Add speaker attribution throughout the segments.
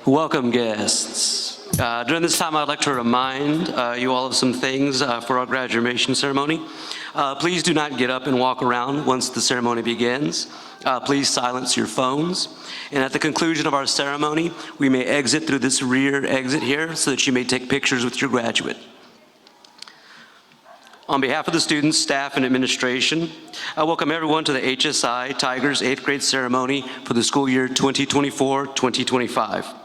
Speaker 1: Welcome, guests. During this time, I'd like to remind you all of some things for our graduation ceremony. Please do not get up and walk around once the ceremony begins. Please silence your phones. And at the conclusion of our ceremony, we may exit through this rear exit here so that you may take pictures with your graduate. On behalf of the students, staff, and administration, I welcome everyone to the HSI Tigers 8th grade ceremony for the school year 2024-2025.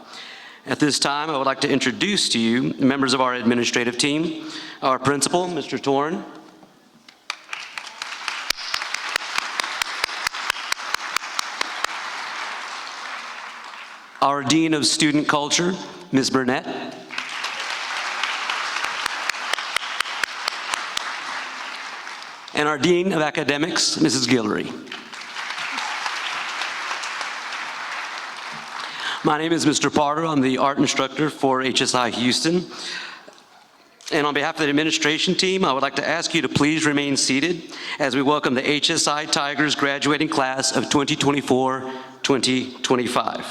Speaker 1: At this time, I would like to introduce to you members of our administrative team, our principal, Mr. Torn, our Dean of Student Culture, Ms. Burnett, and our Dean of Academics, Mrs. Guillory. My name is Mr. Parter. I'm the art instructor for HSI Houston. And on behalf of the administration team, I would like to ask you to please remain seated as we welcome the HSI Tigers graduating class of 2024-2025.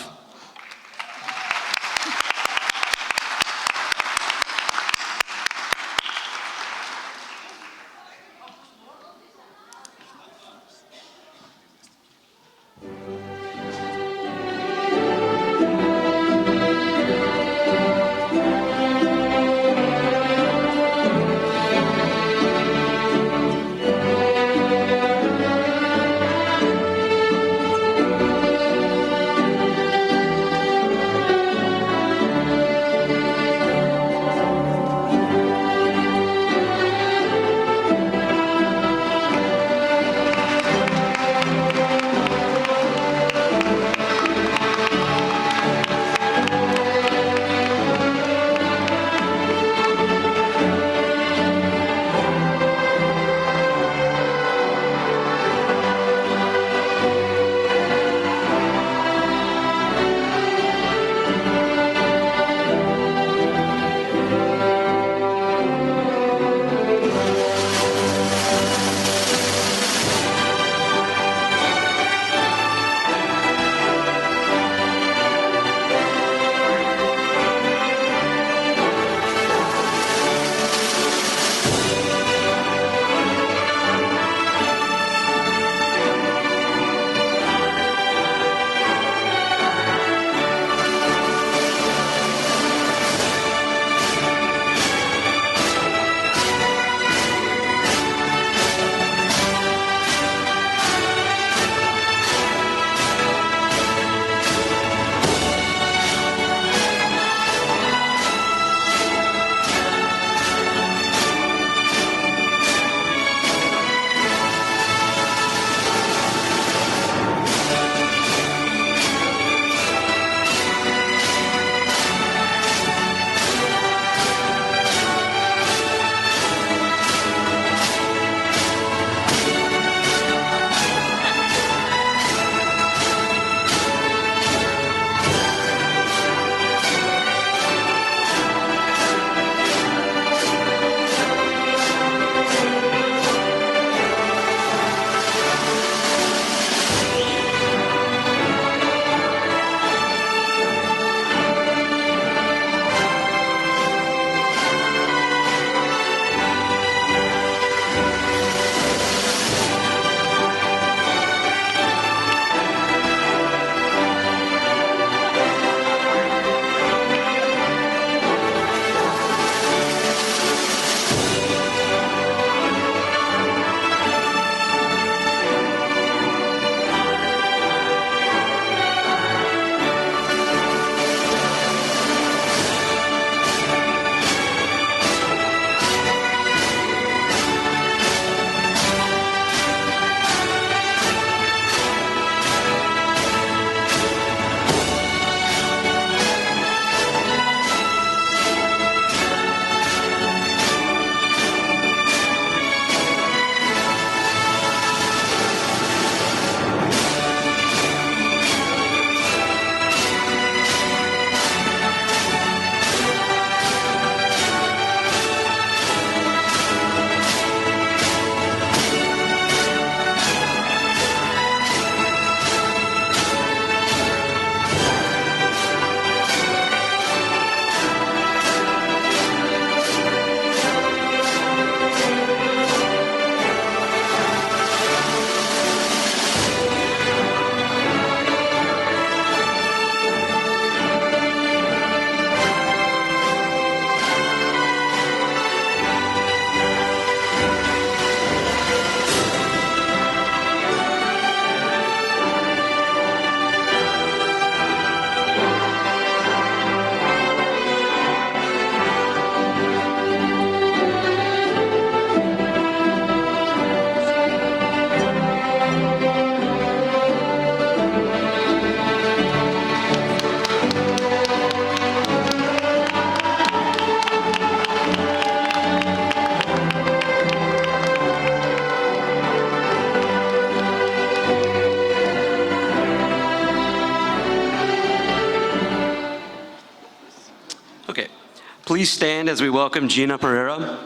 Speaker 1: Please stand as we welcome Gina Pereira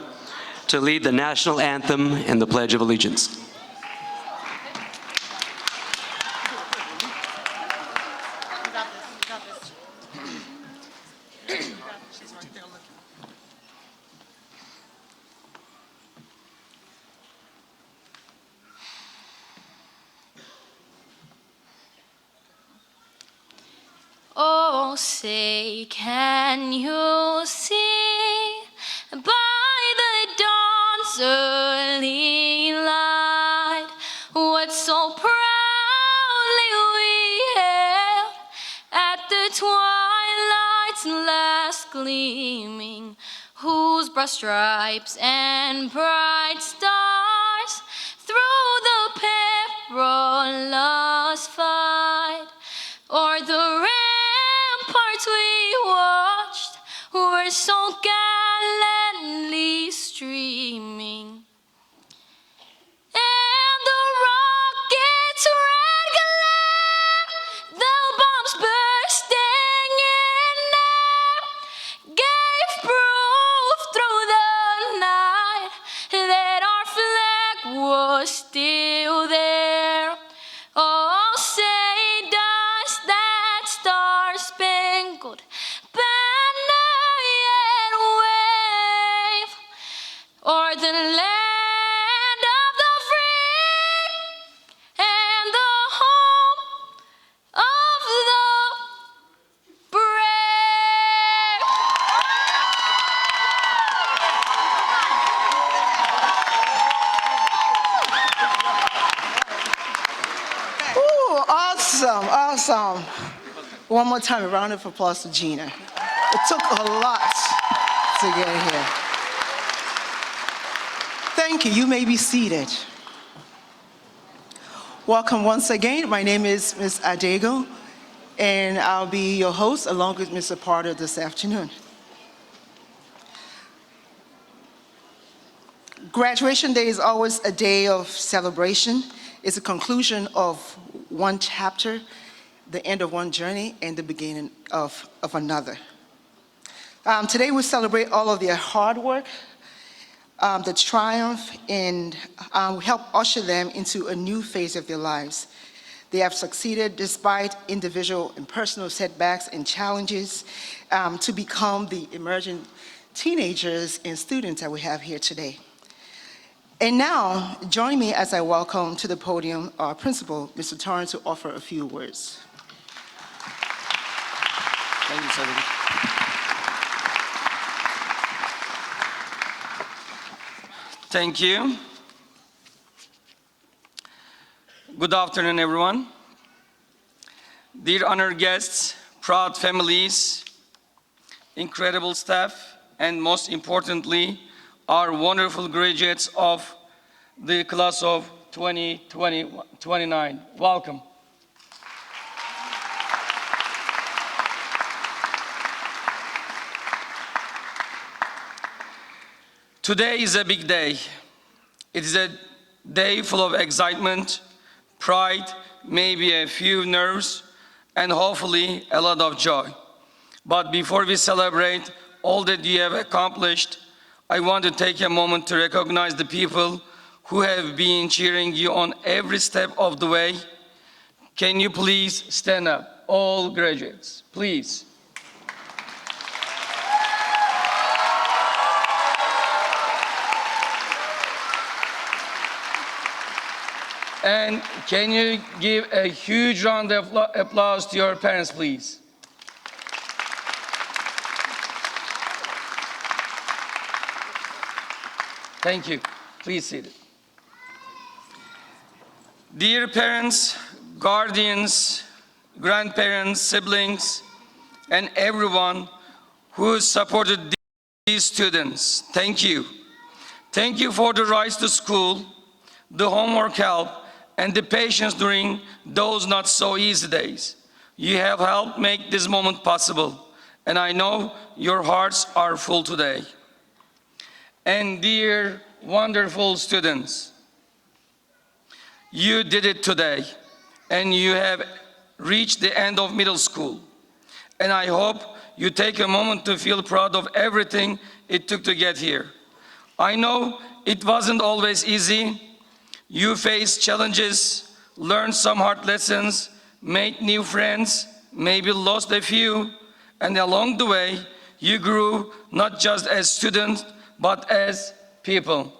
Speaker 1: to lead the national anthem and the Pledge of Allegiance.
Speaker 2: Oh, say, can you see by the dawn's early light what so proudly we hailed at the twilight's last gleaming, whose broad stripes and bright stars through the perilous fight o'er the ramparts we watched were so gallantly streaming, and the rocket's red glare, the bombs bursting in air, gave proof through the night that our flag was still there. Oh, say does that star-spangled banner yet wave o'er the land of the free and the home of the brave?
Speaker 3: Ooh, awesome, awesome. One more time, a round of applause to Gina. It took a lot to get here. Thank you. You may be seated. Welcome once again. My name is Ms. Adego, and I'll be your host along with Mr. Porter this afternoon. Graduation day is always a day of celebration. It's a conclusion of one chapter, the end of one journey, and the beginning of another. Today we celebrate all of their hard work, the triumph, and we help usher them into a new phase of their lives. They have succeeded despite individual and personal setbacks and challenges to become the emerging teenagers and students that we have here today. And now, join me as I welcome to the podium our principal, Mr. Torrance, to offer a few words.
Speaker 4: Thank you, Senator. Thank you. Good afternoon, everyone. Dear honored guests, proud families, incredible staff, and most importantly, our wonderful graduates of the class of 2029. Welcome. Today is a big day. It is a day full of excitement, pride, maybe a few nerves, and hopefully a lot of joy. But before we celebrate all that you have accomplished, I want to take a moment to recognize the people who have been cheering you on every step of the way. Can you please stand up, all graduates, please. And can you give a huge round of applause to your parents, please? Thank you. Please sit. Dear parents, guardians, grandparents, siblings, and everyone who supported these students, thank you. Thank you for the rise to school, the homework help, and the patience during those not so easy days. You have helped make this moment possible, and I know your hearts are full today. And dear wonderful students, you did it today, and you have reached the end of middle school. And I hope you take a moment to feel proud of everything it took to get here. I know it wasn't always easy. You faced challenges, learned some hard lessons, made new friends, maybe lost a few, and along the way, you grew not just as students, but as people.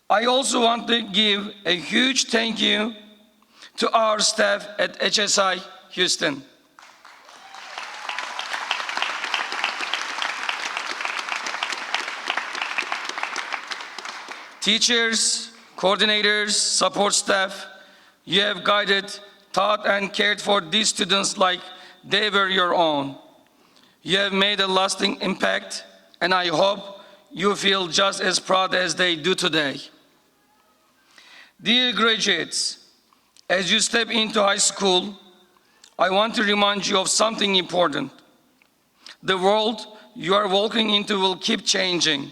Speaker 4: I also want to give a huge thank you to our staff at HSI Houston. Teachers, coordinators, support staff, you have guided, taught, and cared for these students like they were your own. You have made a lasting impact, and I hope you feel just as proud as they do today. Dear graduates, as you step into high school, I want to remind you of something important. The world you are walking into will keep changing.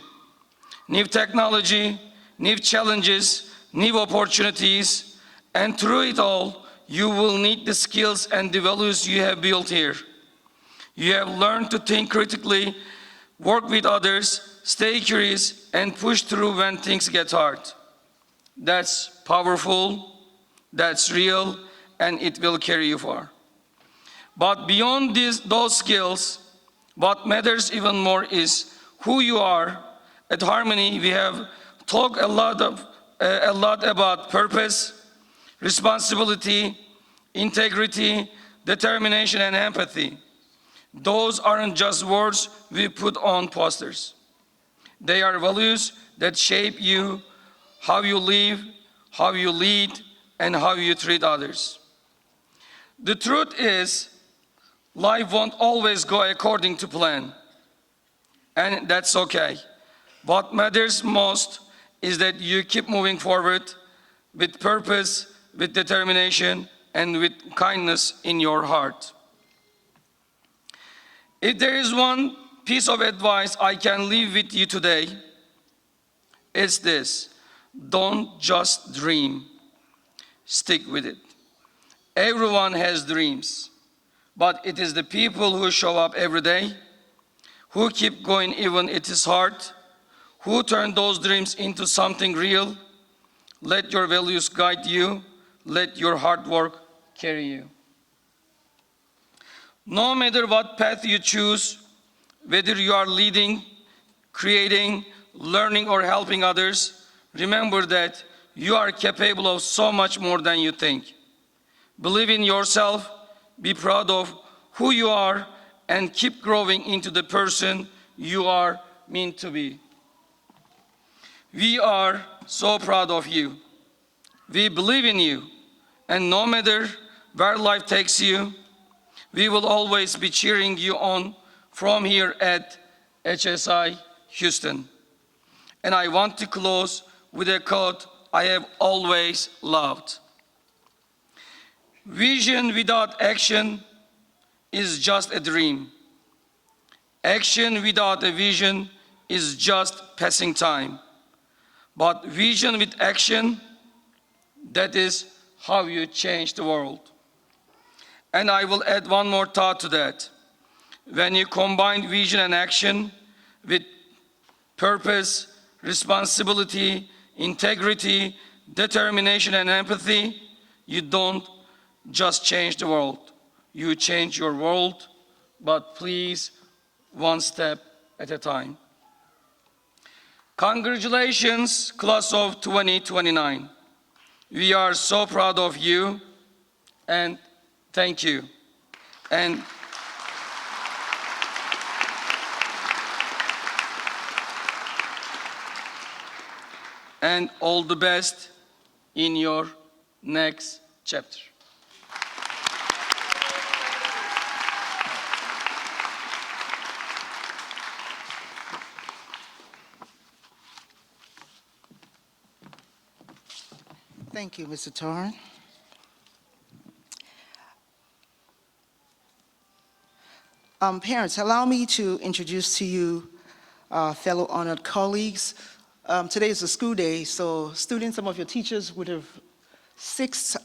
Speaker 4: New technology, new challenges, new opportunities, and through it all, you will need the skills and the values you have built here. You have learned to think critically, work with others, stay curious, and push through when things get hard. That's powerful, that's real, and it will carry you far. But beyond those skills, what matters even more is who you are. At Harmony, we have talked a lot about purpose, responsibility, integrity, determination, and empathy. Those aren't just words we put on posters. They are values that shape you, how you live, how you lead, and how you treat others. The truth is, life won't always go according to plan, and that's okay. What matters most is that you keep moving forward with purpose, with determination, and with kindness in your heart. If there is one piece of advice I can leave with you today, it's this: don't just dream, stick with it. Everyone has dreams, but it is the people who show up every day, who keep going even it is hard, who turn those dreams into something real. Let your values guide you. Let your hard work carry you. No matter what path you choose, whether you are leading, creating, learning, or helping others, remember that you are capable of so much more than you think. Believe in yourself, be proud of who you are, and keep growing into the person you are meant to be. We are so proud of you. We believe in you, and no matter where life takes you, we will always be cheering you on from here at HSI Houston. And I want to close with a quote I have always loved. Vision without action is just a dream. Action without a vision is just passing time. But vision with action, that is how you change the world. And I will add one more thought to that. When you combine vision and action with purpose, responsibility, integrity, determination, and empathy, you don't just change the world. You change your world, but please, one step at a time. Congratulations, class of 2029. We are so proud of you, and thank you. And all the best in your next chapter.
Speaker 3: Thank you, Mr. Torn. Parents, allow me to introduce to you fellow honored colleagues. Today is a school day, so students, some of your teachers would have 6,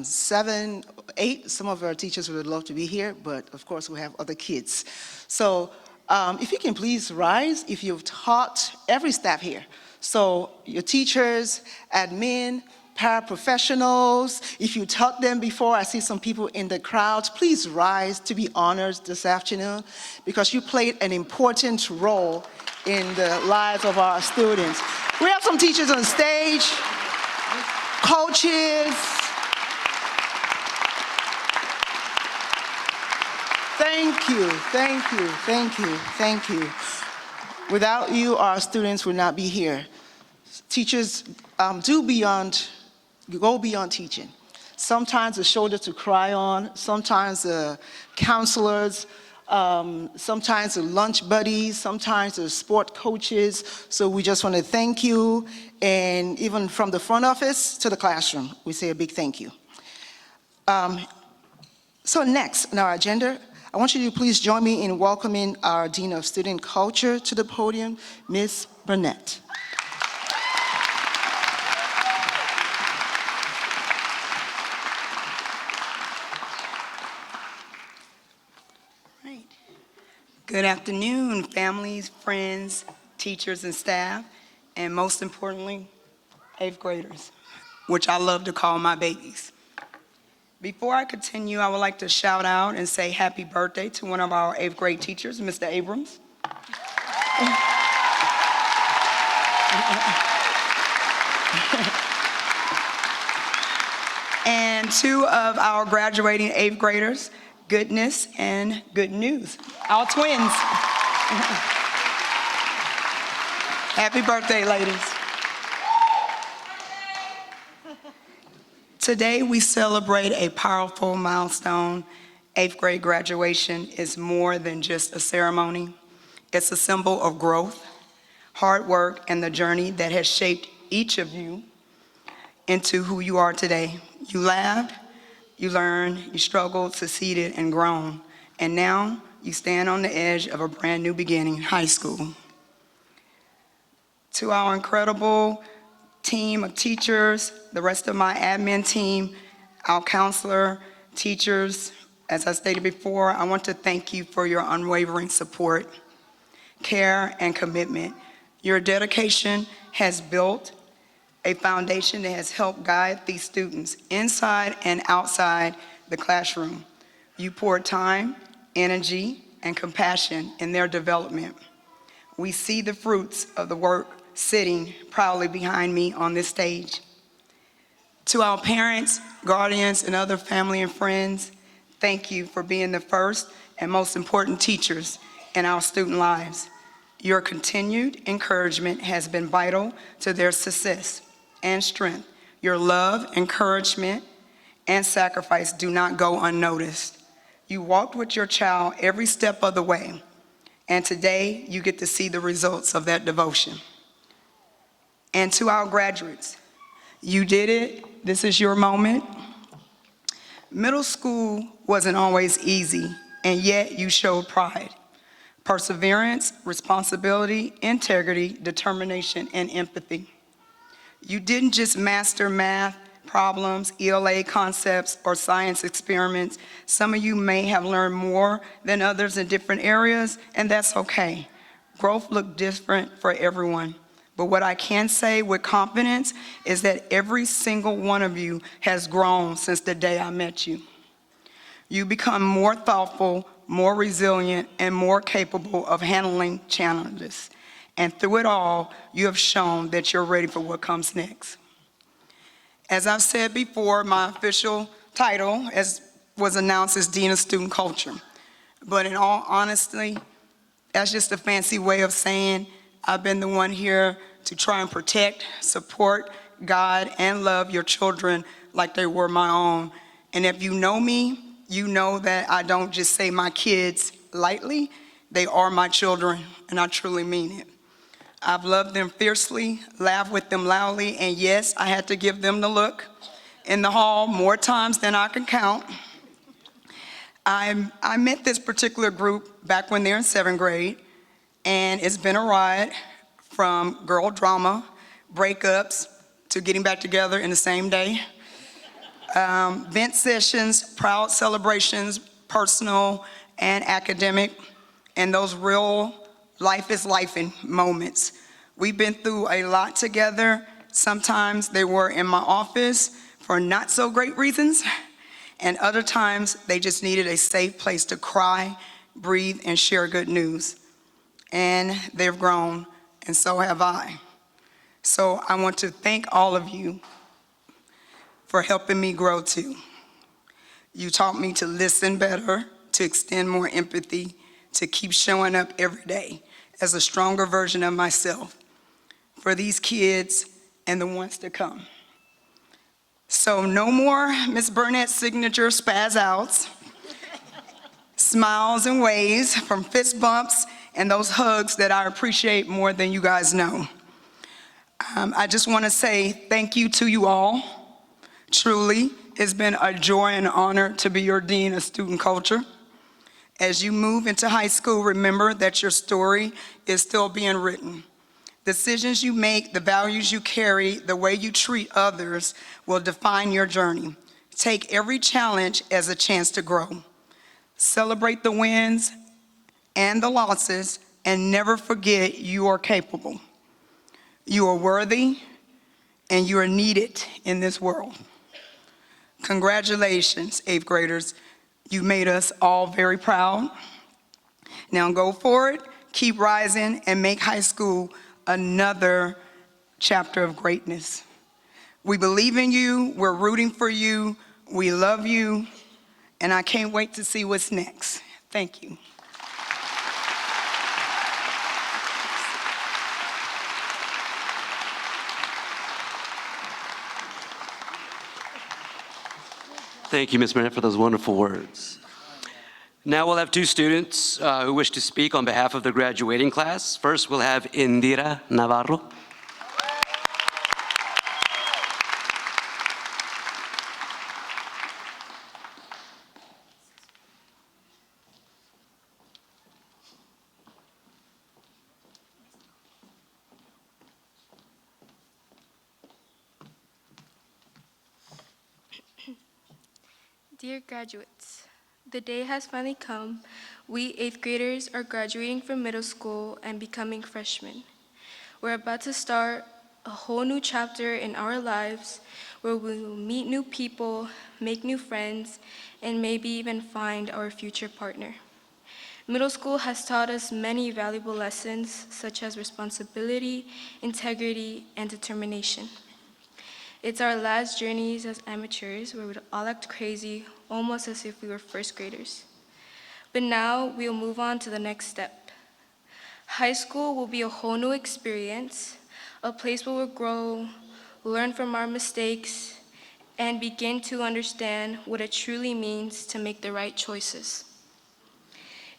Speaker 3: 7, 8. Some of our teachers would love to be here, but of course we have other kids. So if you can please rise if you've taught every staff here. So your teachers, admin, paraprofessionals, if you taught them before, I see some people in the crowd, please rise to be honored this afternoon because you played an important role in the lives of our students. We have some teachers on stage, coaches. Thank you, thank you, thank you, thank you. Without you, our students would not be here. Teachers go beyond teaching. Sometimes a shoulder to cry on, sometimes the counselors, sometimes the lunch buddies, sometimes the sport coaches. So we just want to thank you. And even from the front office to the classroom, we say a big thank you. So next on our agenda, I want you to please join me in welcoming our Dean of Student Culture to the podium, Ms. Burnett.
Speaker 5: Good afternoon, families, friends, teachers, and staff, and most importantly, 8th graders, which I love to call my babies. Before I continue, I would like to shout out and say happy birthday to one of our 8th grade teachers, Mr. Abrams. And 2 of our graduating 8th graders, Goodness and Good News, our twins. Happy birthday, ladies. Today we celebrate a powerful milestone. 8th grade graduation is more than just a ceremony. It's a symbol of growth, hard work, and the journey that has shaped each of you into who you are today. You laughed, you learned, you struggled, succeeded, and grown. And now you stand on the edge of a brand new beginning in high school. To our incredible team of teachers, the rest of my admin team, our counselor, teachers, as I stated before, I want to thank you for your unwavering support, care, and commitment. Your dedication has built a foundation that has helped guide these students inside and outside the classroom. You poured time, energy, and compassion in their development. We see the fruits of the work sitting proudly behind me on this stage. To our parents, guardians, and other family and friends, thank you for being the first and most important teachers in our student lives. Your continued encouragement has been vital to their success and strength. Your love, encouragement, and sacrifice do not go unnoticed. You walked with your child every step of the way, and today you get to see the results of that devotion. And to our graduates, you did it. This is your moment. Middle school wasn't always easy, and yet you showed pride, perseverance, responsibility, integrity, determination, and empathy. You didn't just master math problems, ELA concepts, or science experiments. Some of you may have learned more than others in different areas, and that's okay. Growth looks different for everyone. But what I can say with confidence is that every single one of you has grown since the day I met you. You become more thoughtful, more resilient, and more capable of handling challenges. And through it all, you have shown that you're ready for what comes next. As I've said before, my official title was announced as Dean of Student Culture. But in all honesty, that's just a fancy way of saying I've been the one here to try and protect, support, guide, and love your children like they were my own. And if you know me, you know that I don't just say my kids lightly. They are my children, and I truly mean it. I've loved them fiercely, laughed with them loudly, and yes, I had to give them the look in the hall more times than I can count. I met this particular group back when they're in 7th grade, and it's been a ride from girl drama, breakups, to getting back together in the same day. Vent sessions, proud celebrations, personal and academic, and those real life is lifing moments. We've been through a lot together. Sometimes they were in my office for not so great reasons, and other times they just needed a safe place to cry, breathe, and share good news. And they've grown, and so have I. So I want to thank all of you for helping me grow too. You taught me to listen better, to extend more empathy, to keep showing up every day as a stronger version of myself for these kids and the ones to come. So no more Ms. Burnett's signature spaz outs, smiles and waves from fist bumps and those hugs that I appreciate more than you guys know. I just want to say thank you to you all. Truly, it's been a joy and honor to be your Dean of Student Culture. As you move into high school, remember that your story is still being written. Decisions you make, the values you carry, the way you treat others will define your journey. Take every challenge as a chance to grow. Celebrate the wins and the losses, and never forget you are capable. You are worthy, and you are needed in this world. Congratulations, 8th graders. You made us all very proud. Now go forward, keep rising, and make high school another chapter of greatness. We believe in you, we're rooting for you, we love you, and I can't wait to see what's next. Thank you.
Speaker 1: Thank you, Ms. Burnett, for those wonderful words. Now we'll have two students who wish to speak on behalf of the graduating class. First, we'll have Indira Navarro.
Speaker 6: Dear graduates, the day has finally come. We 8th graders are graduating from middle school and becoming freshmen. We're about to start a whole new chapter in our lives where we will meet new people, make new friends, and maybe even find our future partner. Middle school has taught us many valuable lessons such as responsibility, integrity, and determination. It's our last journeys as amateurs where we'd all act crazy, almost as if we were first graders. But now we'll move on to the next step. High school will be a whole new experience, a place where we'll grow, learn from our mistakes, and begin to understand what it truly means to make the right choices.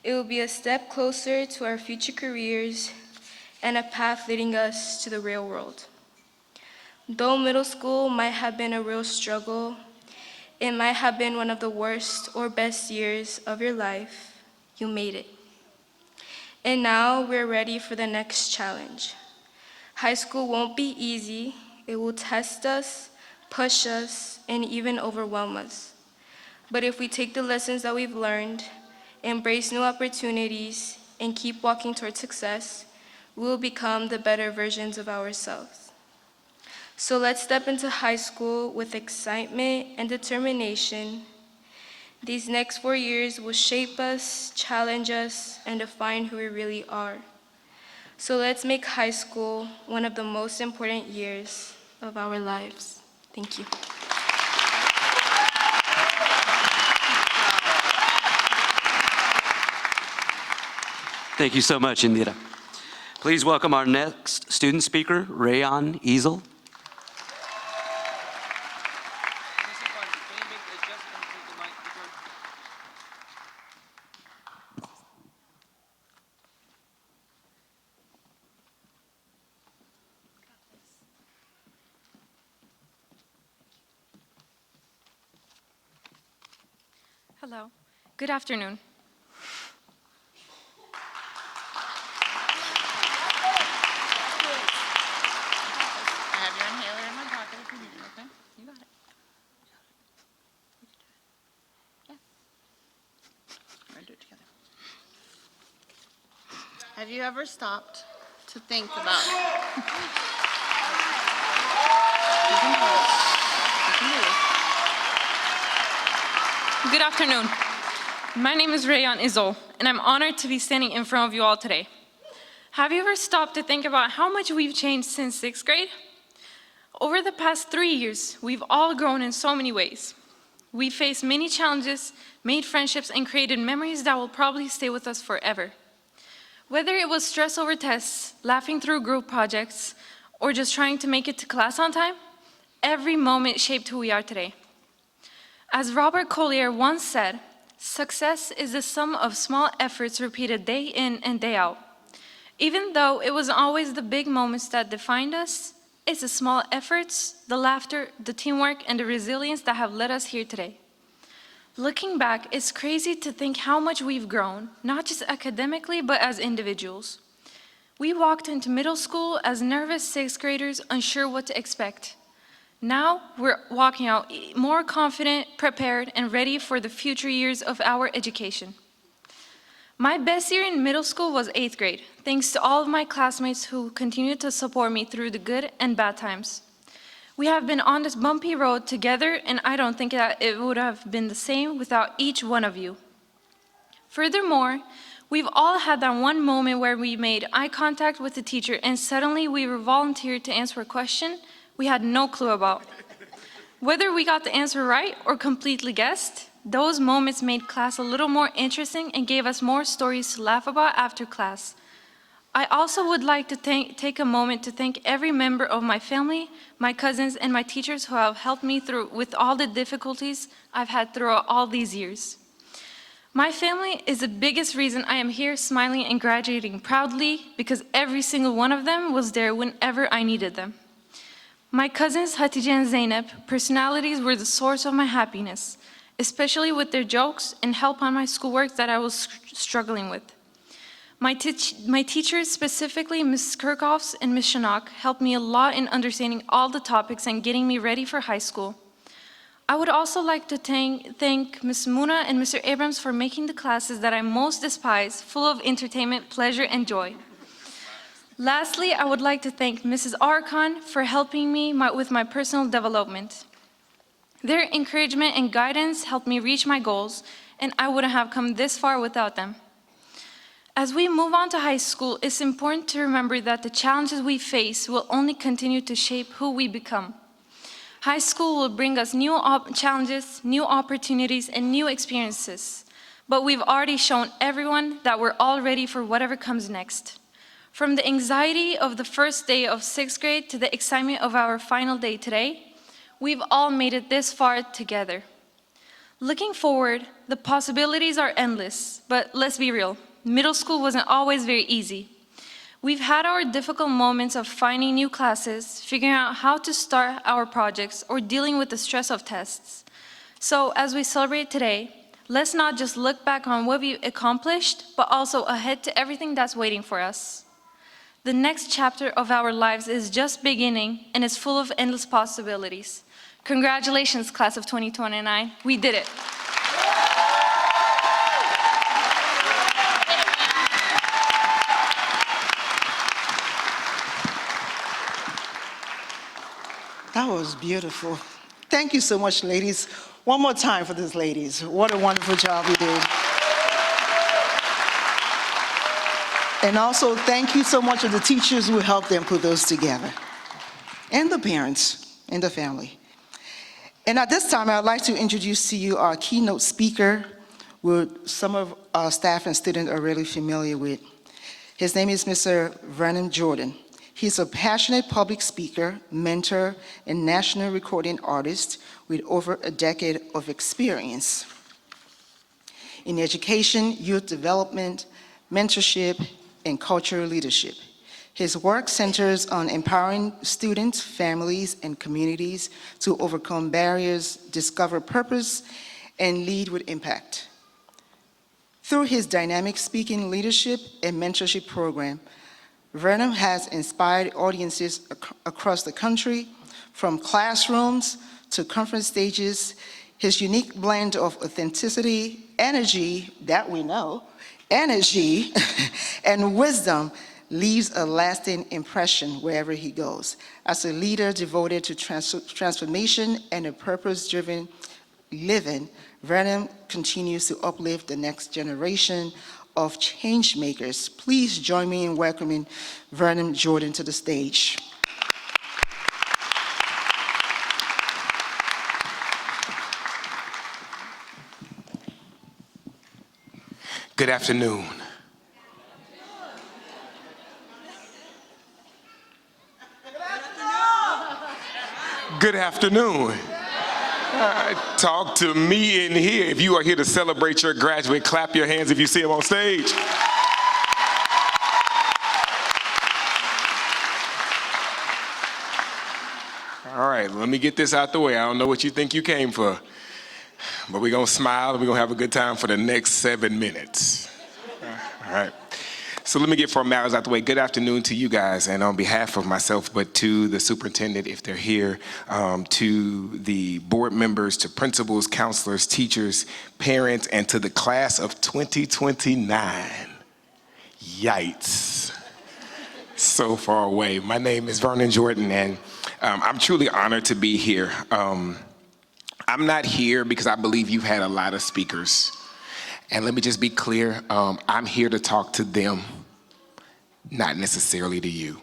Speaker 6: It will be a step closer to our future careers and a path leading us to the real world. Though middle school might have been a real struggle, it might have been one of the worst or best years of your life, you made it. And now we're ready for the next challenge. High school won't be easy. It will test us, push us, and even overwhelm us. But if we take the lessons that we've learned, embrace new opportunities, and keep walking toward success, we'll become the better versions of ourselves. So let's step into high school with excitement and determination. These next 4 years will shape us, challenge us, and define who we really are. So let's make high school one of the most important years of our lives. Thank you.
Speaker 1: Thank you so much, Indira. Please welcome our next student speaker, Rayon Ezel.
Speaker 7: Hello. Good afternoon.
Speaker 8: I have your inhaler in my pocket if you need it, okay? You got it. Have you ever stopped to think about
Speaker 7: Good afternoon. My name is Rayon Izol, and I'm honored to be standing in front of you all today. Have you ever stopped to think about how much we've changed since 6th grade? Over the past 3 years, we've all grown in so many ways. We faced many challenges, made friendships, and created memories that will probably stay with us forever. Whether it was stress over tests, laughing through group projects, or just trying to make it to class on time, every moment shaped who we are today. As Robert Collier once said, success is the sum of small efforts repeated day in and day out. Even though it was always the big moments that defined us, it's the small efforts, the laughter, the teamwork, and the resilience that have led us here today. Looking back, it's crazy to think how much we've grown, not just academically, but as individuals. We walked into middle school as nervous 6th graders, unsure what to expect. Now, we're walking out more confident, prepared, and ready for the future years of our education. My best year in middle school was 8th grade, thanks to all of my classmates who continued to support me through the good and bad times. We have been on this bumpy road together, and I don't think that it would have been the same without each one of you. Furthermore, we've all had that one moment where we made eye contact with the teacher and suddenly we were volunteered to answer a question we had no clue about. Whether we got the answer right or completely guessed, those moments made class a little more interesting and gave us more stories to laugh about after class. I also would like to take a moment to thank every member of my family, my cousins, and my teachers who have helped me through with all the difficulties I've had throughout all these years. My family is the biggest reason I am here smiling and graduating proudly because every single one of them was there whenever I needed them. My cousins Hatice and Zeynep personalities were the source of my happiness, especially with their jokes and help on my schoolwork that I was struggling with. My teachers, specifically Ms. Kirchhoffs and Ms. Shanok, helped me a lot in understanding all the topics and getting me ready for high school. I would also like to thank Ms. Muna and Mr. Abrams for making the classes that I most despise full of entertainment, pleasure, and joy. Lastly, I would like to thank Mrs. Arkan for helping me with my personal development. Their encouragement and guidance helped me reach my goals, and I wouldn't have come this far without them. As we move on to high school, it's important to remember that the challenges we face will only continue to shape who we become. High school will bring us new challenges, new opportunities, and new experiences, but we've already shown everyone that we're all ready for whatever comes next. From the anxiety of the first day of 6th grade to the excitement of our final day today, we've all made it this far together. Looking forward, the possibilities are endless, but let's be real, middle school wasn't always very easy. We've had our difficult moments of finding new classes, figuring out how to start our projects, or dealing with the stress of tests. So as we celebrate today, let's not just look back on what we accomplished, but also ahead to everything that's waiting for us. The next chapter of our lives is just beginning and is full of endless possibilities. Congratulations, class of 2029. We did it.
Speaker 3: That was beautiful. Thank you so much, ladies. One more time for these ladies. What a wonderful job you did. And also, thank you so much to the teachers who helped them put those together, and the parents, and the family. And at this time, I'd like to introduce to you our keynote speaker, who some of our staff and students are really familiar with. His name is Mr. Vernon Jordan. He's a passionate public speaker, mentor, and national recording artist with over a decade of experience in education, youth development, mentorship, and cultural leadership. His work centers on empowering students, families, and communities to overcome barriers, discover purpose, and lead with impact. Through his dynamic speaking leadership and mentorship program, Vernon has inspired audiences across the country, from classrooms to conference stages. His unique blend of authenticity, energy that we know, energy, and wisdom leaves a lasting impression wherever he goes. As a leader devoted to transformation and a purpose-driven living, Vernon continues to uplift the next generation of change makers. Please join me in welcoming Vernon Jordan to the stage.
Speaker 9: Good afternoon. Good afternoon. Talk to me in here. If you are here to celebrate your graduate, clap your hands if you see him on stage. All right, let me get this out the way. I don't know what you think you came for, but we're going to smile and we're going to have a good time for the next 7 minutes. All right. So let me get formalities out the way. Good afternoon to you guys, and on behalf of myself, but to the superintendent, if they're here, to the board members, to principals, counselors, teachers, parents, and to the class of 2029. Yikes. So far away. My name is Vernon Jordan, and I'm truly honored to be here. I'm not here because I believe you've had a lot of speakers. And let me just be clear, I'm here to talk to them, not necessarily to you.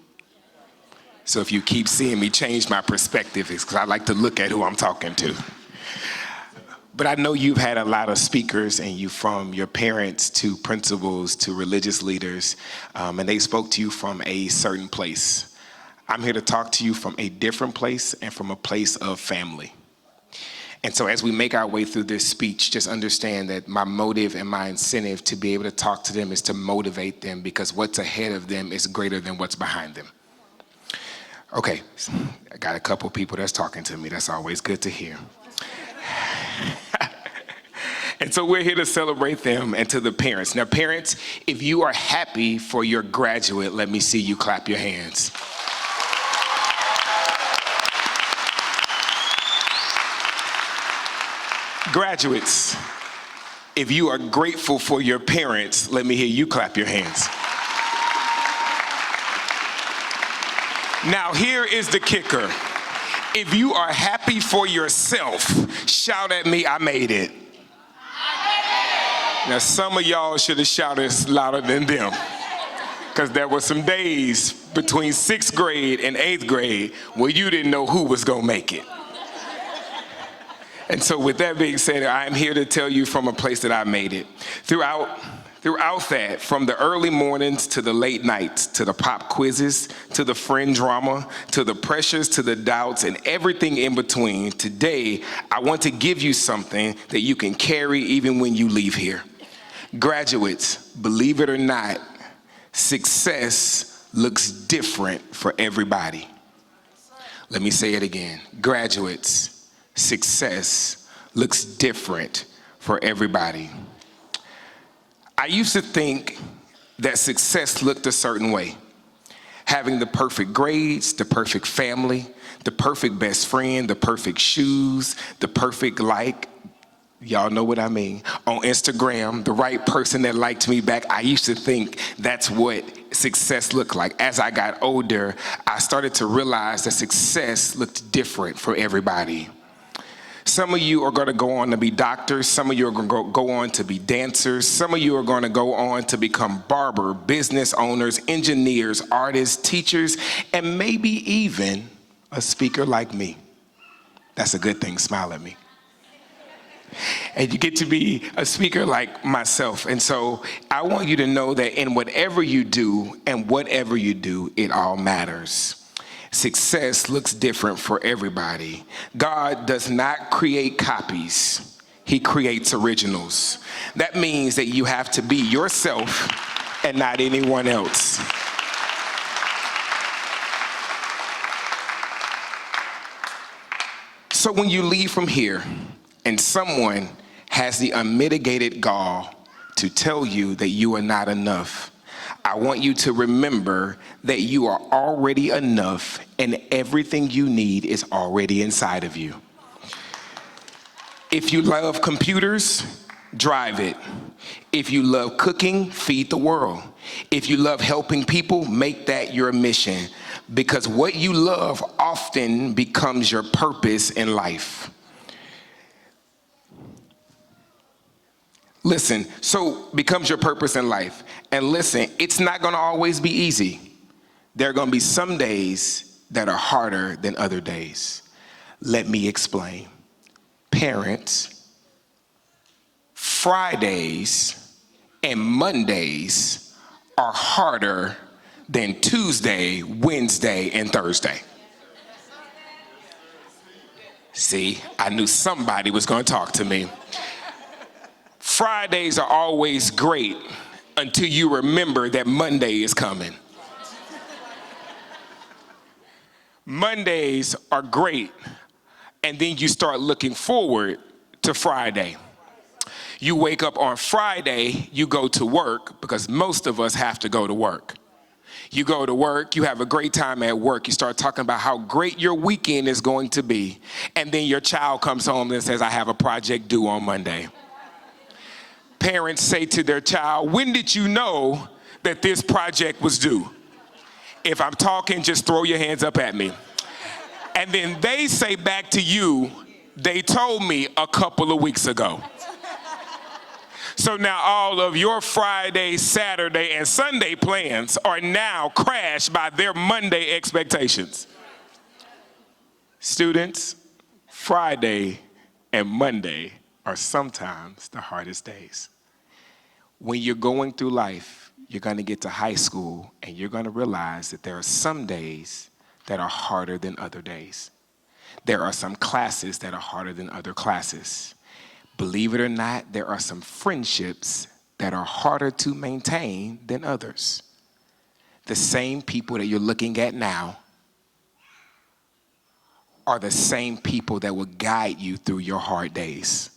Speaker 9: So if you keep seeing me change my perspective, it's because I like to look at who I'm talking to. But I know you've had a lot of speakers, and you, from your parents to principals to religious leaders, and they spoke to you from a certain place. I'm here to talk to you from a different place and from a place of family. And so as we make our way through this speech, just understand that my motive and my incentive to be able to talk to them is to motivate them, because what's ahead of them is greater than what's behind them. Okay, I got a couple people that's talking to me. That's always good to hear. And so we're here to celebrate them, and to the parents. Now, parents, if you are happy for your graduate, let me see you clap your hands. Graduates, if you are grateful for your parents, let me hear you clap your hands. Now, here is the kicker. If you are happy for yourself, shout at me, I made it. Now, some of y'all should have shouted louder than them, because there were some days between 6th grade and 8th grade where you didn't know who was going to make it. And so with that being said, I'm here to tell you from a place that I made it. Throughout that, from the early mornings to the late nights, to the pop quizzes, to the friend drama, to the pressures, to the doubts, and everything in between, today, I want to give you something that you can carry even when you leave here. Graduates, believe it or not, success looks different for everybody. Let me say it again. Graduates, success looks different for everybody. I used to think that success looked a certain way. Having the perfect grades, the perfect family, the perfect best friend, the perfect shoes, the perfect like, y'all know what I mean, on Instagram, the right person that liked me back. I used to think that's what success looked like. As I got older, I started to realize that success looked different for everybody. Some of you are going to go on to be doctors. Some of you are going to go on to be dancers. Some of you are going to go on to become barber, business owners, engineers, artists, teachers, and maybe even a speaker like me. That's a good thing. Smile at me. And you get to be a speaker like myself. And so I want you to know that in whatever you do and whatever you do, it all matters. Success looks different for everybody. God does not create copies. He creates originals. That means that you have to be yourself and not anyone else. So when you leave from here and someone has the unmitigated gall to tell you that you are not enough, I want you to remember that you are already enough, and everything you need is already inside of you. If you love computers, drive it. If you love cooking, feed the world. If you love helping people, make that your mission, because what you love often becomes your purpose in life. Listen, so becomes your purpose in life. And listen, it's not gonna always be easy. There are gonna be some days that are harder than other days. Let me explain. Parents, Fridays and Mondays are harder than Tuesday, Wednesday, and Thursday. See, I knew somebody was gonna talk to me. Fridays are always great until you remember that Monday is coming. Mondays are great, and then you start looking forward to Friday. You wake up on Friday, you go to work, because most of us have to go to work. You go to work, you have a great time at work, you start talking about how great your weekend is going to be, and then your child comes home and says, I have a project due on Monday. Parents say to their child, when did you know that this project was due? If I'm talking, just throw your hands up at me. And then they say back to you, they told me a couple of weeks ago. So now all of your Friday, Saturday, and Sunday plans are now crashed by their Monday expectations. Students, Friday and Monday are sometimes the hardest days. When you're going through life, you're gonna get to high school and you're gonna realize that there are some days that are harder than other days. There are some classes that are harder than other classes. Believe it or not, there are some friendships that are harder to maintain than others. The same people that you're looking at now are the same people that will guide you through your hard days.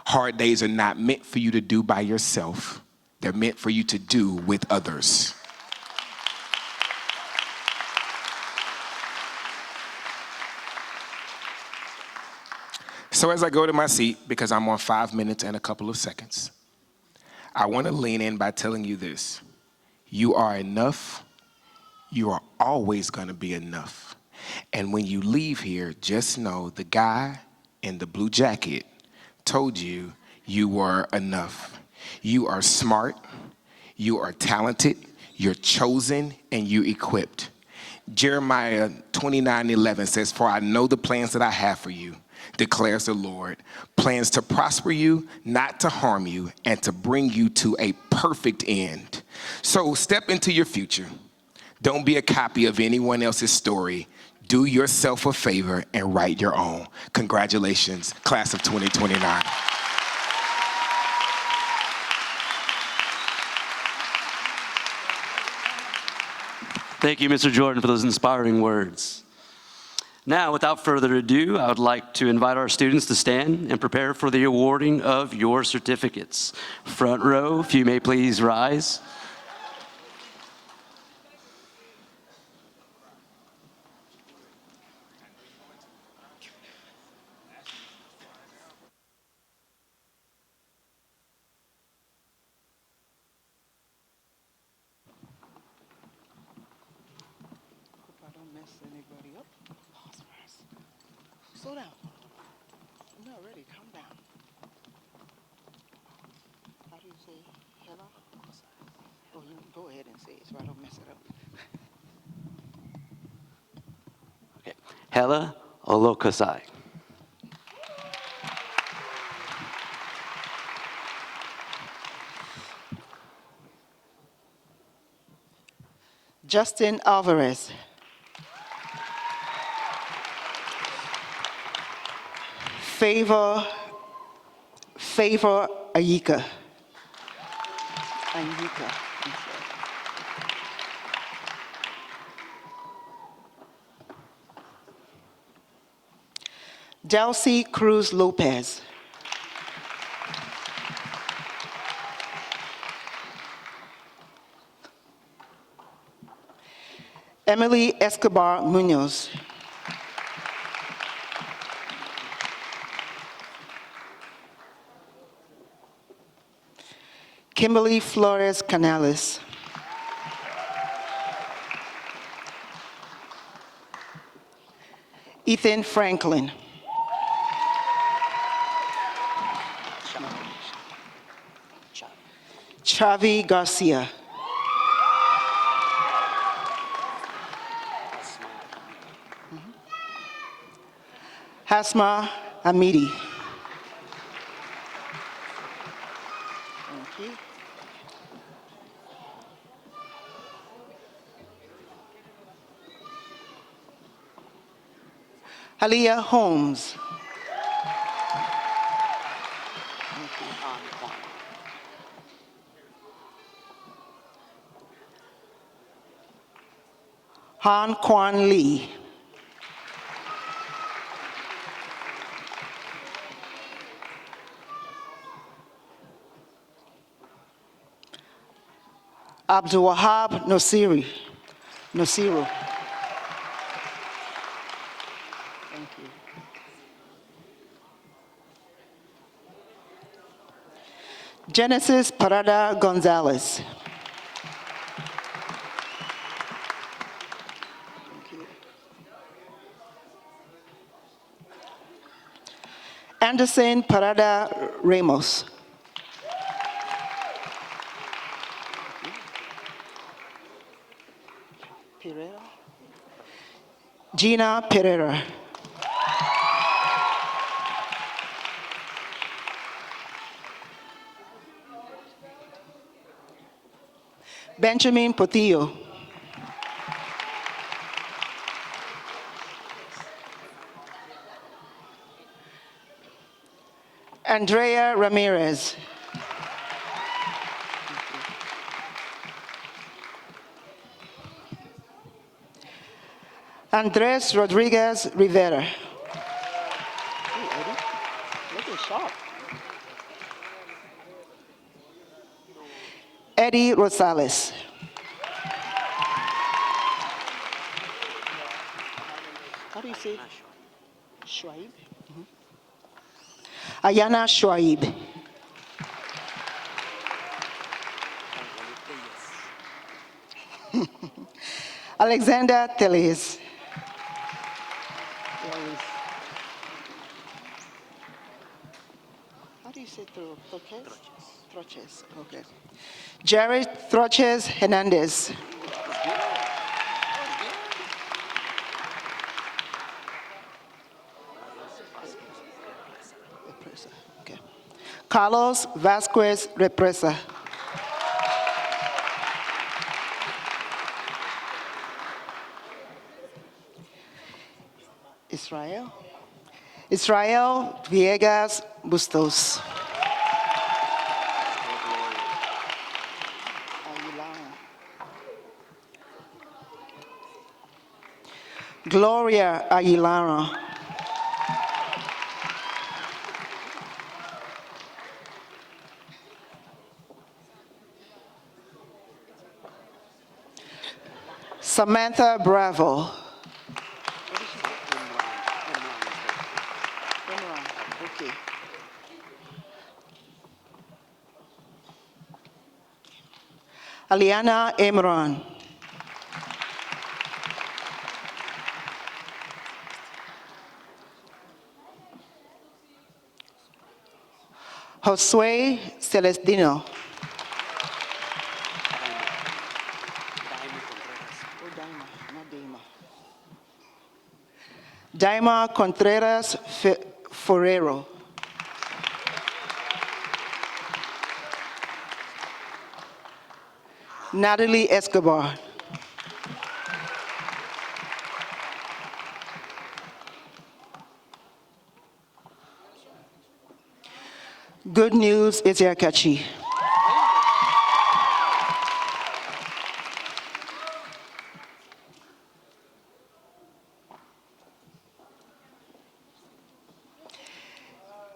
Speaker 9: Hard days are not meant for you to do by yourself. They're meant for you to do with others. So as I go to my seat, because I'm on 5 minutes and a couple of seconds, I want to lean in by telling you this. You are enough. You are always going to be enough. And when you leave here, just know the guy in the blue jacket told you you were enough. You are smart, you are talented, you're chosen, and you're equipped. Jeremiah 29:11 says, for I know the plans that I have for you, declares the Lord, plans to prosper you, not to harm you, and to bring you to a perfect end. So step into your future. Don't be a copy of anyone else's story. Do yourself a favor and write your own. Congratulations, class of 2029.
Speaker 1: Thank you, Mr. Jordan, for those inspiring words. Now, without further ado, I would like to invite our students to stand and prepare for the awarding of your certificates. Front row, if you may please rise.
Speaker 3: I don't mess anybody up. Pause first. Slow down. No, ready. Calm down. How do you say hello? Oh, you go ahead and say it so I don't mess it up.
Speaker 1: Okay. Hela Olokosai.
Speaker 3: Justin Alvarez. Favor Ayika. Ayika. Delcy Cruz Lopez. Emily Escobar Munoz. Kimberly Flores Canales. Ethan Franklin. Chavi Garcia. Hasma Amidi. Thank you. Halia Holmes. Han Kwan Lee. Abdul Wahab Nosiru. Thank you. Genesis Parada Gonzalez. Thank you. Anderson Parada Ramos. Pereira. Gina Pereira. Benjamin Portillo. Andrea Ramirez. Andres Rodriguez Rivera. Hey, Eddie, looking sharp. Eddie Rosales. How do you say it? Schwaib? Ayana Schwaib. Alexander Teles. How do you say Troches? Troches, okay. Jared Troches Hernandez. Okay. Carlos Vasquez Represa. Israel Villegas Bustos. Gloria Aguilar. Samantha Bravo. Okay. Aliana Emron. Josue Celestino. Daima Contreras Forero. Natalie Escobar. Good News Eziakachi.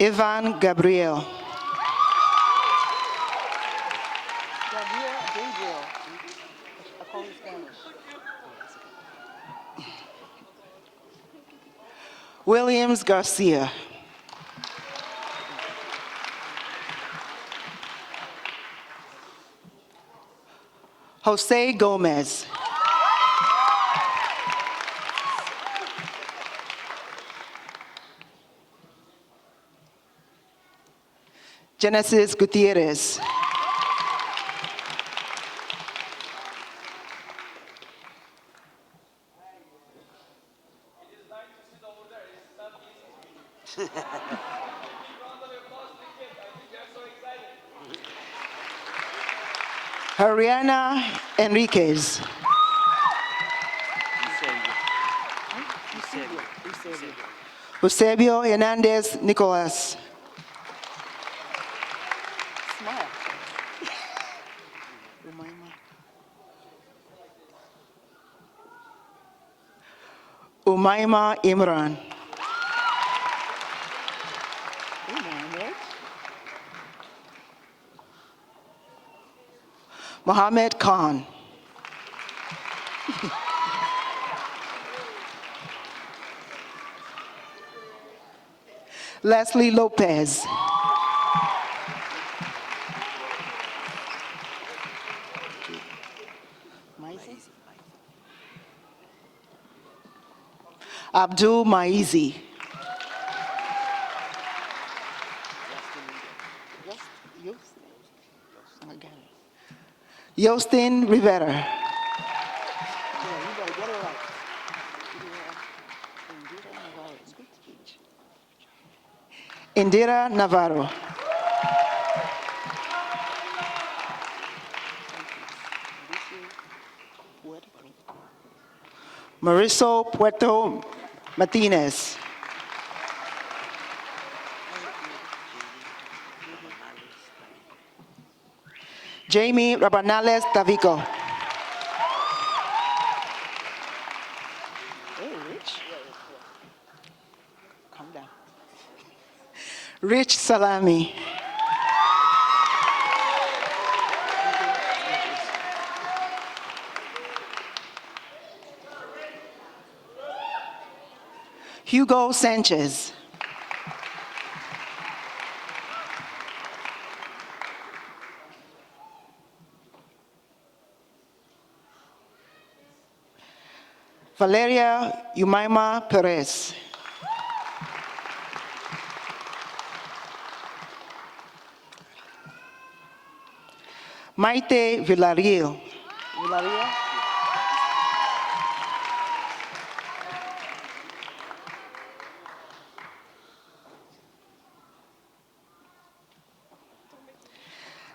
Speaker 3: Ivan Gabriel. Williams Garcia. Jose Gomez. Genesis Gutierrez. Ariana Enriquez. Eusebio Hernandez Nicolas. Umaima Imran. Mohammed Khan. Leslie Lopez. Abdul Maizi. Yostin Rivera. Indira Navarro. Mauricio Puerto Martinez. Jamie Rabanales Tavico. Hey, Rich. Calm down. Rich Salami. Hugo Sanchez. Valeria Umaima Perez. Maite Villarreal.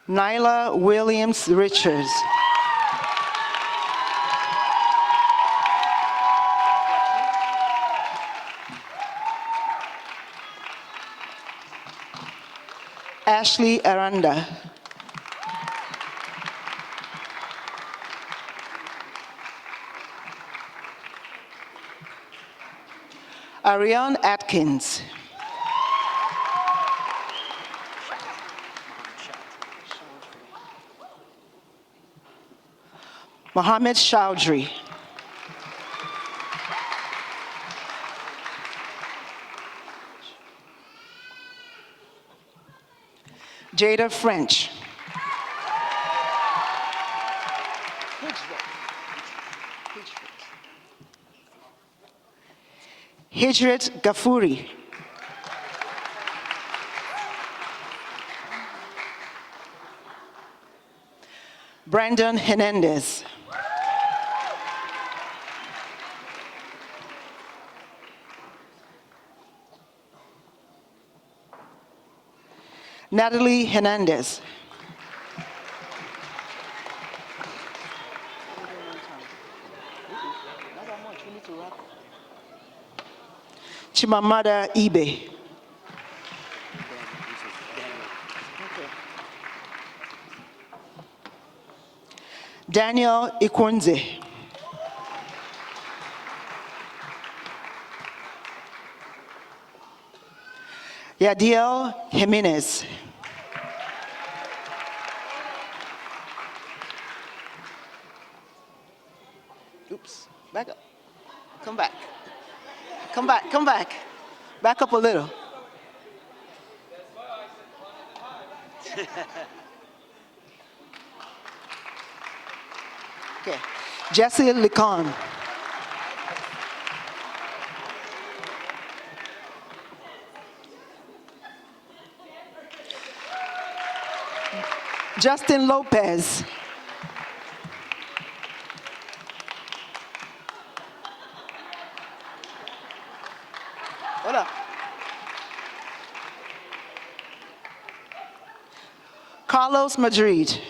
Speaker 3: Nyla Williams Richards. Ashley Aranda. Ariane Atkins. Mohammed Chowdhury. Jada French. Hijret Gafuri. Brandon Hernandez. Natalie Hernandez. Chimamanda Ibe. Daniel Ikwunze. Yadiel Jimenez. Oops, back up. Come back. Come back, come back. Back up a little. Okay. Jesse Licon. Justin Lopez. Hold up. Carlos Madrid.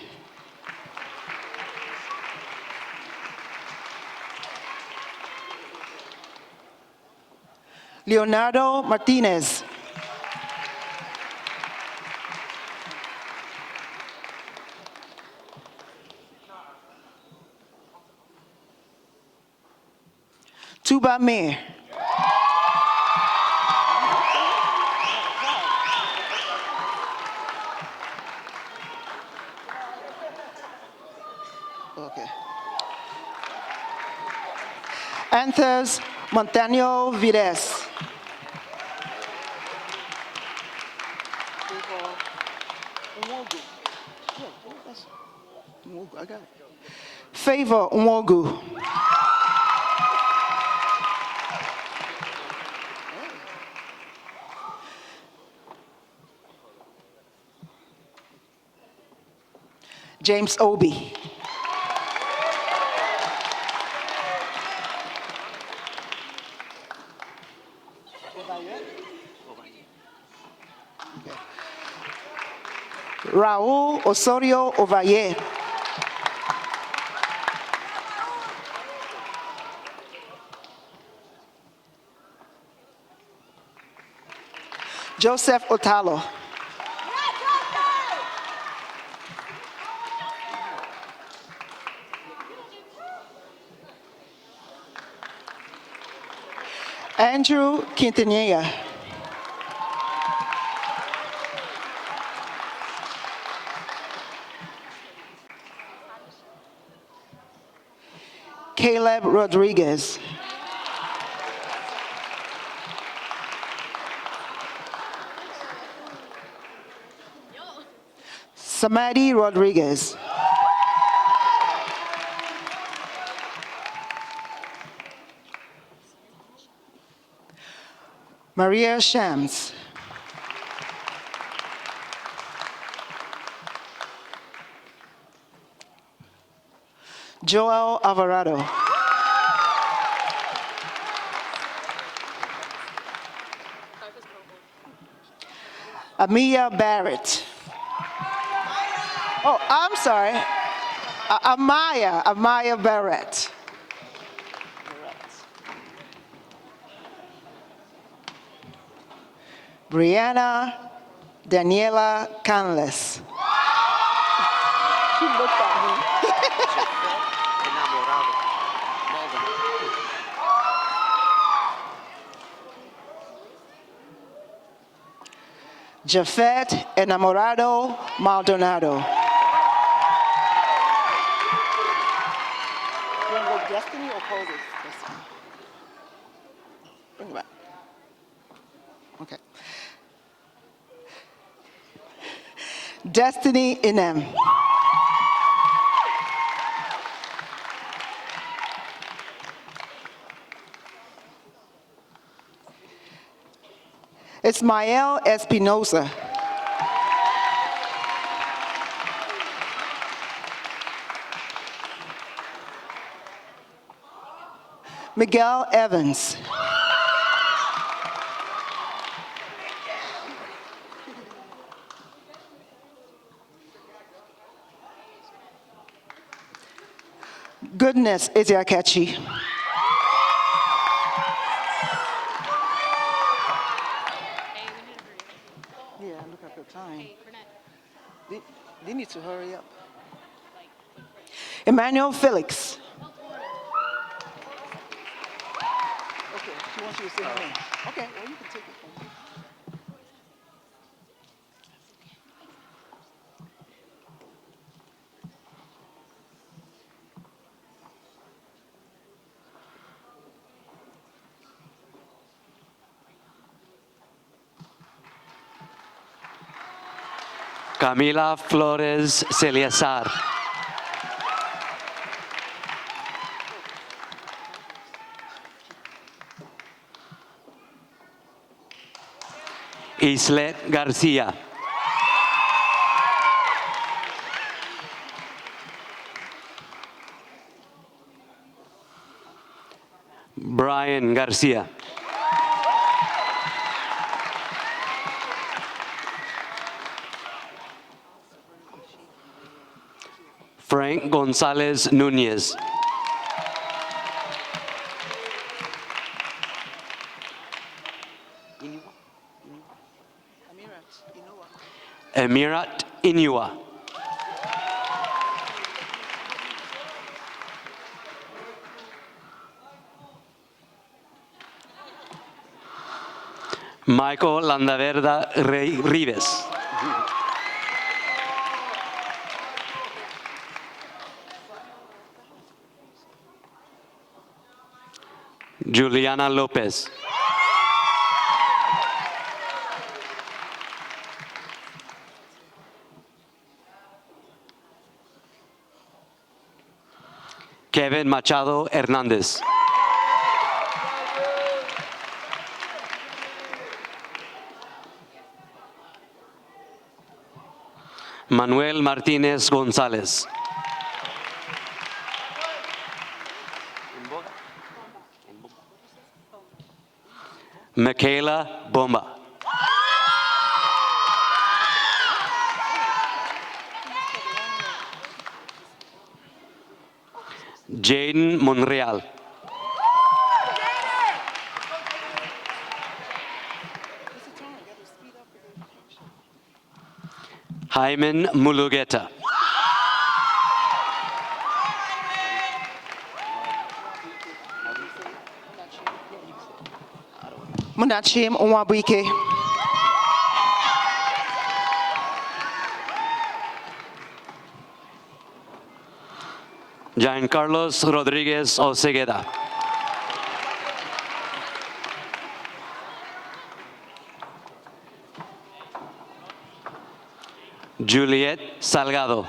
Speaker 3: Leonardo Martinez. Tuba Mir. Okay. Anthers Montaño Vides. I got it. Favor Nwogu. James Obi. Raul Osorio Ovalle. Joseph Otalo. Andrew Quintanilla. Caleb Rodriguez. Samadi Rodriguez. Maria Shams. Joel Alvarado. Amia Barrett. Oh, I'm sorry. Amaya Barrett. Brianna Daniela Canles. She looked at me. Jafet Enamorado Maldonado. You want to go Destiny or Poses? Bring it back. Okay. Destiny Inem. Ismael Espinosa. Miguel Evans. Goodness Ezeakechi. Yeah, look at the time. They need to hurry up. Emmanuel Felix. Okay, she wants you to say her name. Okay, well, you can take it from me.
Speaker 1: Camila Flores Celiazar. Islet Garcia. Brian Garcia. Frank Gonzalez Nunez. Emirat Inua. Michael Landaverda Rives. Juliana Lopez. Kevin Machado Hernández. Manuel Martínez González. Michaela Bomba. Jaden Monreal. Hyman Mulugeta.
Speaker 3: Munachim Onwabwike.
Speaker 1: Giancarlos Rodriguez Osegueda. Juliet Salgado.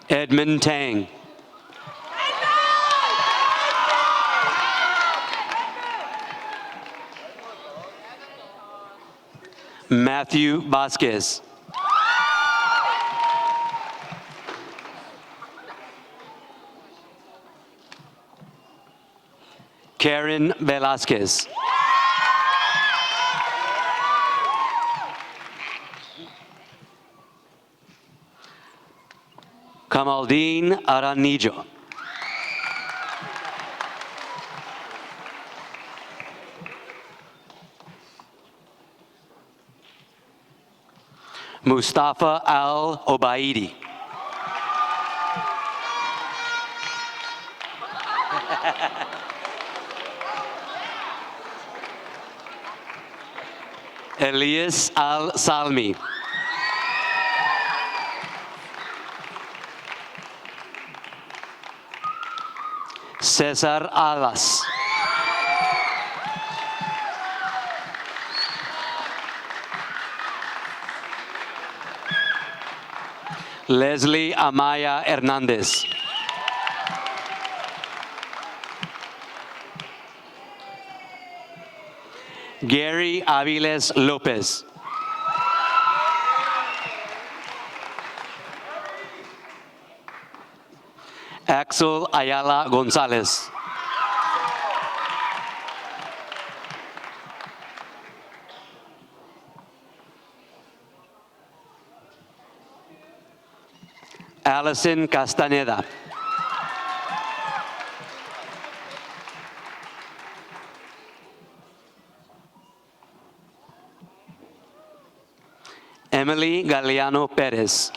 Speaker 1: Edmund Tang. Matthew Vasquez. Karen Velasquez. Kamaldeen Aranillo. Mustafa Al Obaidi. Elias Al Salmi. Cesar Alas. Leslie Amaya Hernandez. Gary Aviles Lopez. Axel Ayala Gonzalez. Allison Castaneda. Emily Galeano Perez.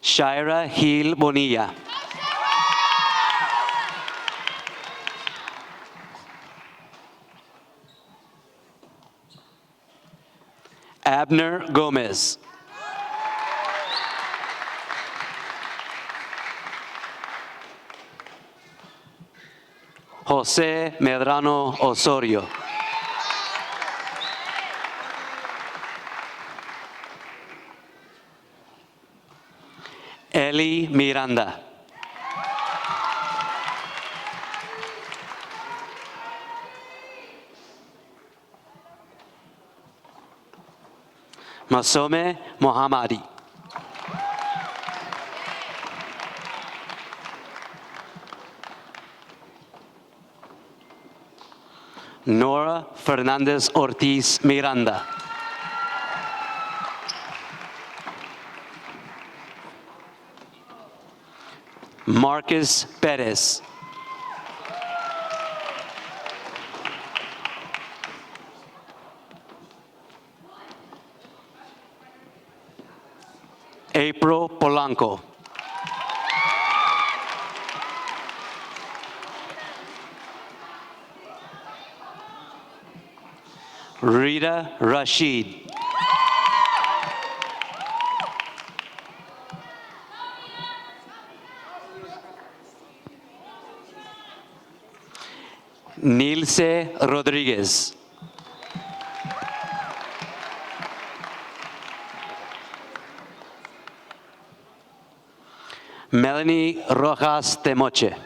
Speaker 1: Shaira Gil Bonilla. Abner Gomez. Jose Medrano Osorio. Nelly Miranda. Masome Mohammadi. Nora Fernandez Ortiz Miranda. Marcus Perez. April Polanco. Rita Rashid. Nilce Rodriguez. Melanie Rojas Temoche.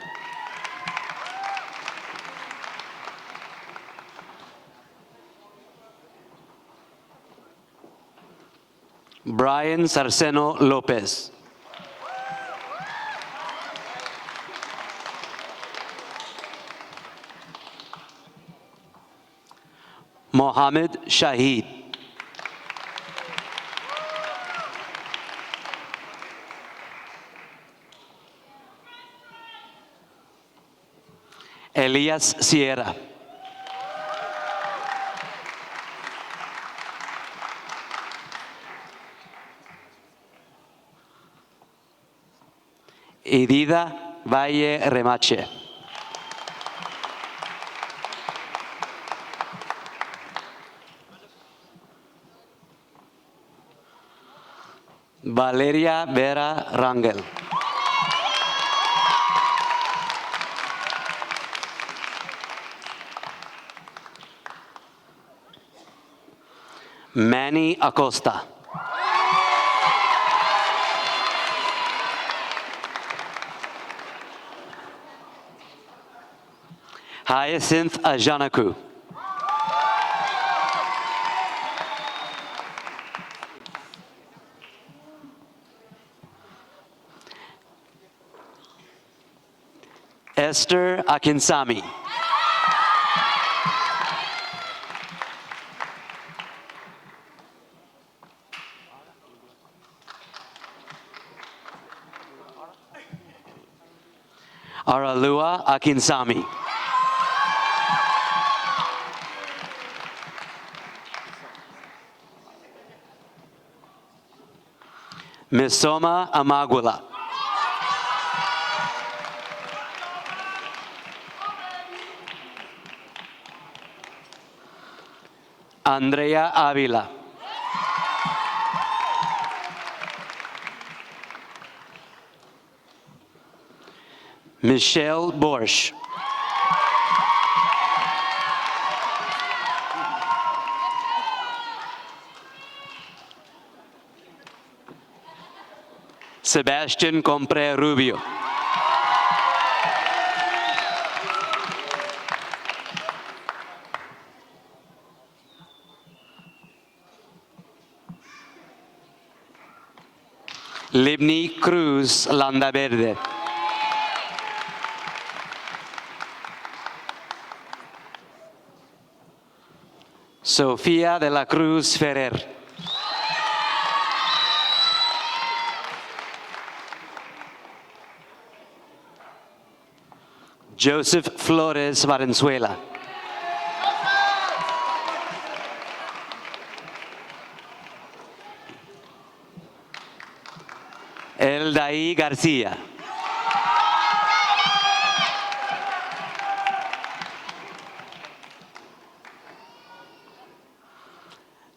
Speaker 1: Brian Sarceno Lopez. Mohammed Shahid. Elias Sierra. Edida Valle Remache. Valeria Vera Rangel. Manny Acosta. Hyacinth Ajanaku. Esther Akinsami. Aralua Akinsami. Misoma Amagula. Andrea Avila. Michelle Borsch. Sebastian Compre Rubio. Libni Cruz Landaverde. Sofía de la Cruz Ferrer. Joseph Flores Valenzuela. Eldaí García.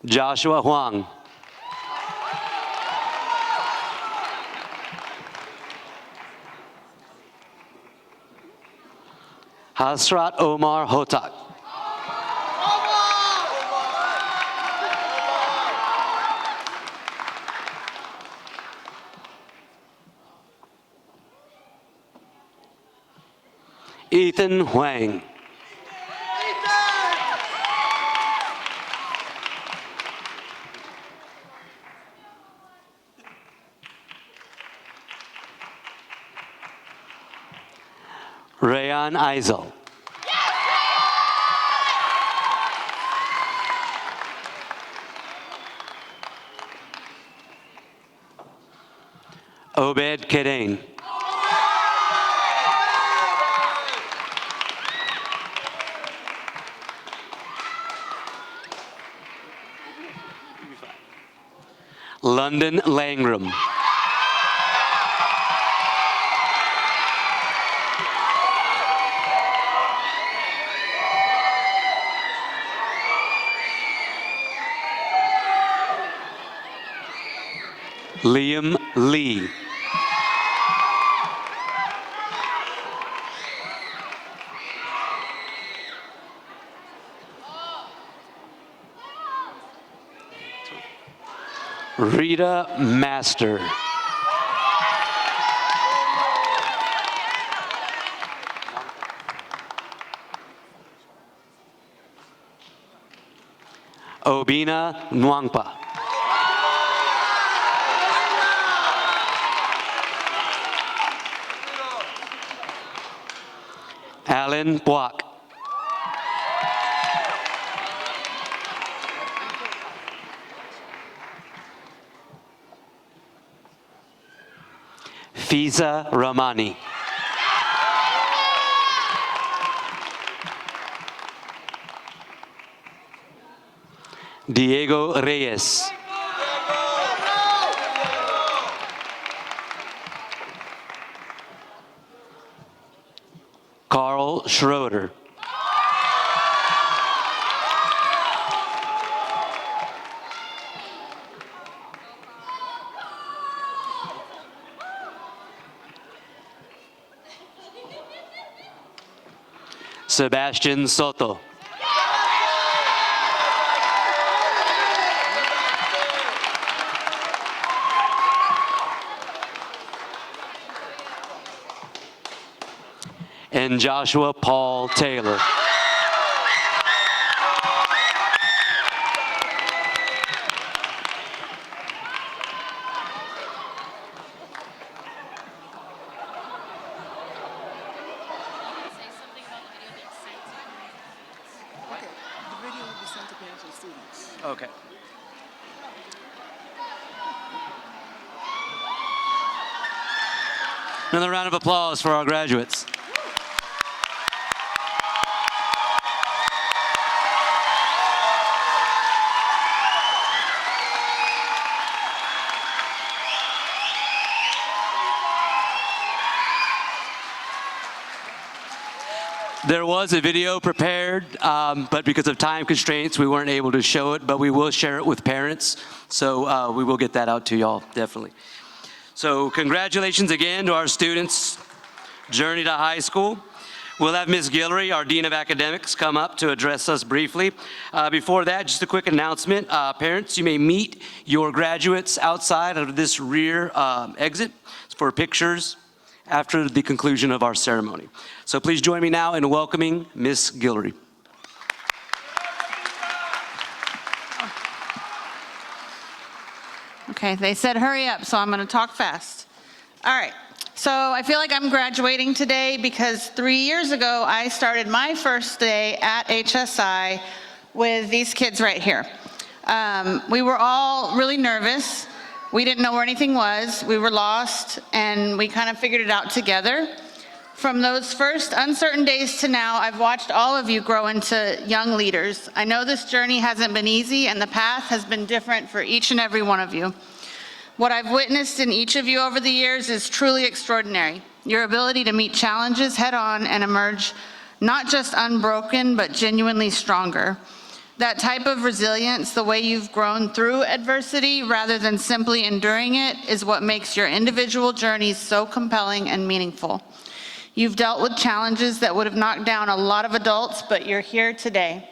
Speaker 1: Joshua Huang. Hasrat Omar Hotak. Ethan Huang. Rayan Eisel. Obed Kedain. London Langram. Liam Lee. Rita Master. Obina Nwangpa. Alan Boak. Fiza Ramani. Diego Reyes. Carl Schroeder. Sebastian Soto. And Joshua Paul Taylor.
Speaker 3: Okay, the video will be sent to parents and students.
Speaker 1: Okay. Another round of applause for our graduates. There was a video prepared, but because of time constraints, we weren't able to show it, but we will share it with parents. So we will get that out to y'all, definitely. So congratulations again to our students' journey to high school. We'll have Ms. Guillory, our Dean of Academics, come up to address us briefly. Before that, just a quick announcement. Parents, you may meet your graduates outside of this rear exit for pictures after the conclusion of our ceremony. So please join me now in welcoming Ms. Guillory.
Speaker 8: Okay, they said hurry up, so I'm going to talk fast. All right, so I feel like I'm graduating today because 3 years ago, I started my first day at HSI with these kids right here. We were all really nervous. We didn't know where anything was. We were lost, and we kind of figured it out together. From those first uncertain days to now, I've watched all of you grow into young leaders. I know this journey hasn't been easy, and the path has been different for each and every one of you. What I've witnessed in each of you over the years is truly extraordinary. Your ability to meet challenges head on and emerge not just unbroken, but genuinely stronger. That type of resilience, the way you've grown through adversity rather than simply enduring it, is what makes your individual journeys so compelling and meaningful. You've dealt with challenges that would have knocked down a lot of adults, but you're here today.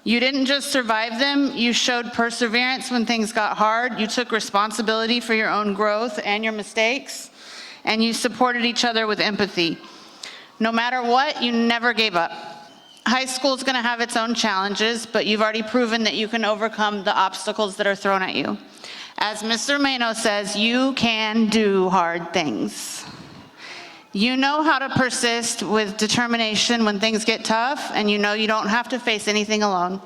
Speaker 8: You didn't just survive them, you showed perseverance when things got hard, you took responsibility for your own growth and your mistakes, and you supported each other with empathy. No matter what, you never gave up. High school is going to have its own challenges, but you've already proven that you can overcome the obstacles that are thrown at you. As Mr. Mano says, you can do hard things. You know how to persist with determination when things get tough, and you know you don't have to face anything alone.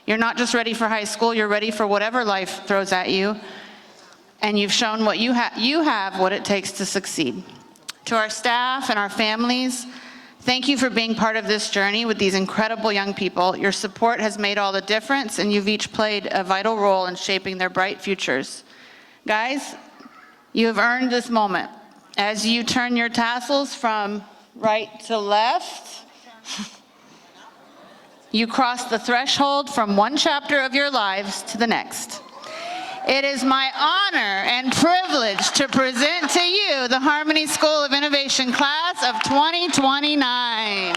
Speaker 8: You're not just ready for high school, you're ready for whatever life throws at you, and you've shown what you have what it takes to succeed. To our staff and our families, thank you for being part of this journey with these incredible young people. Your support has made all the difference, and you've each played a vital role in shaping their bright futures. Guys, you have earned this moment. As you turn your tassels from right to left, you cross the threshold from one chapter of your lives to the next. It is my honor and privilege to present to you the Harmony School of Innovation class of 2029.